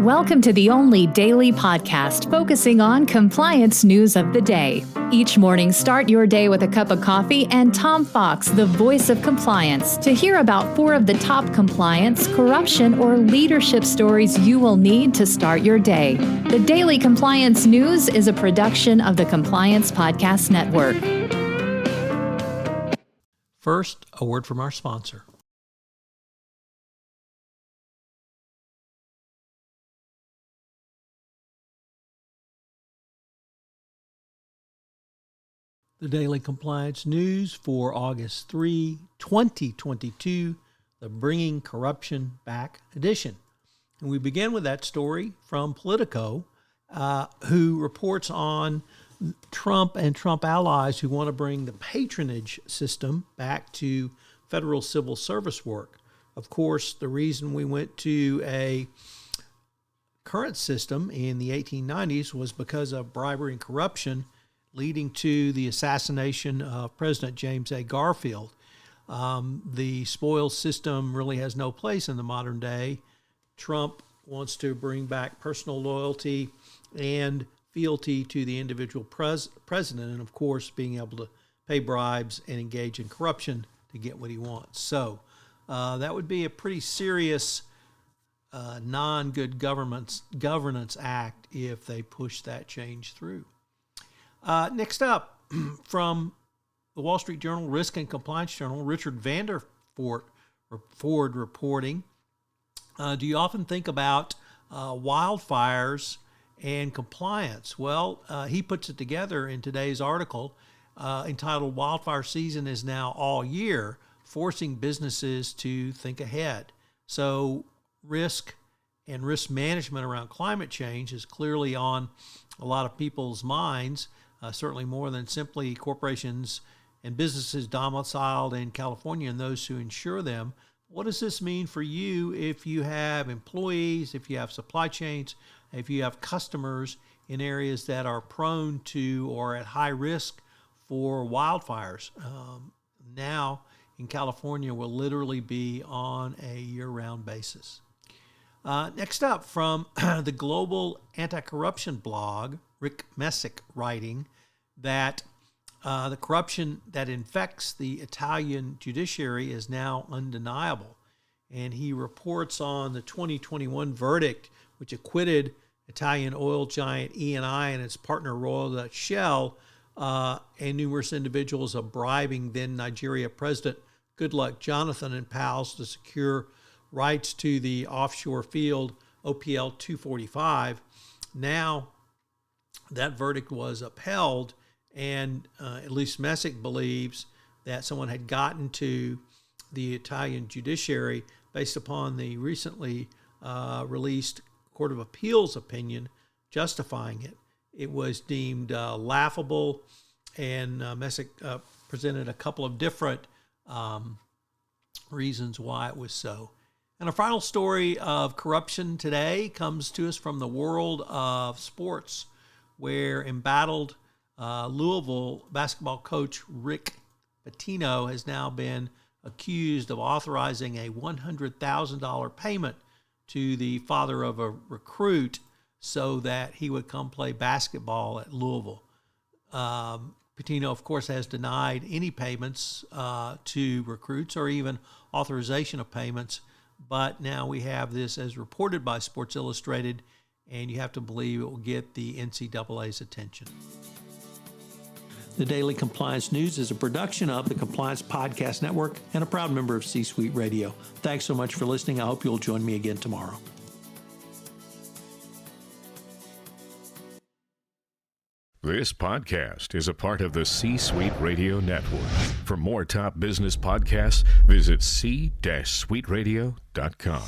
Welcome to the only daily podcast focusing on compliance news of the day. Each morning, start your day with a cup of coffee and Tom Fox, the voice of compliance, to hear about 4 of the top compliance, corruption, or leadership stories you will need to start your day. The Daily Compliance News is a production of the Compliance Podcast Network. First, a word from our sponsor. The Daily Compliance News for August 3, 2022, the Bringing Corruption Back edition. And we begin with that story from Politico, who reports on Trump and Trump allies who want to bring the patronage system back to federal civil service work. Of course, the reason we went to a current system in the 1890s was because of bribery and corruption, leading to the assassination of President James A. Garfield. The spoils system really has no place in the modern day. Trump wants to bring back personal loyalty and fealty to the individual president, and of course, being able to pay bribes and engage in corruption to get what he wants. So that would be a pretty serious non-good governance act if they push that change through. Next up, from the Wall Street Journal, Risk and Compliance Journal, Richard Vanderford reporting, do you often think about wildfires and compliance? Well, he puts it together in today's article entitled "Wildfire Season is Now All Year, Forcing Businesses to Think Ahead." So risk and risk management around climate change is clearly on a lot of people's minds. Certainly more than simply corporations and businesses domiciled in California and those who insure them. What does this mean for you if you have employees, if you have supply chains, if you have customers in areas that are prone to or at high risk for wildfires? Now in California will literally be on a year-round basis. Next up, from the Global Anti-Corruption blog, Rick Messick writing that the corruption that infects the Italian judiciary is now undeniable. And he reports on the 2021 verdict, which acquitted Italian oil giant Eni and its partner Royal Dutch Shell and numerous individuals of bribing then Nigeria President Goodluck Jonathan and pals to secure rights to the offshore field OPL 245. Now, that verdict was upheld, and at least Messick believes that someone had gotten to the Italian judiciary based upon the recently released Court of Appeals opinion justifying it. It was deemed laughable, and Messick presented a couple of different reasons why it was so. And our final story of corruption today comes to us from the world of sports, where embattled Louisville basketball coach Rick Pitino has now been accused of authorizing a $100,000 payment to the father of a recruit so that he would come play basketball at Louisville. Pitino, of course, has denied any payments to recruits or even authorization of payments. But now we have this as reported by Sports Illustrated, and you have to believe it will get the NCAA's attention. The Daily Compliance News is a production of the Compliance Podcast Network and a proud member of C-Suite Radio. Thanks so much for listening. I hope you'll join me again tomorrow. This podcast is a part of the C-Suite Radio Network. For more top business podcasts, visit c-suiteradio.com.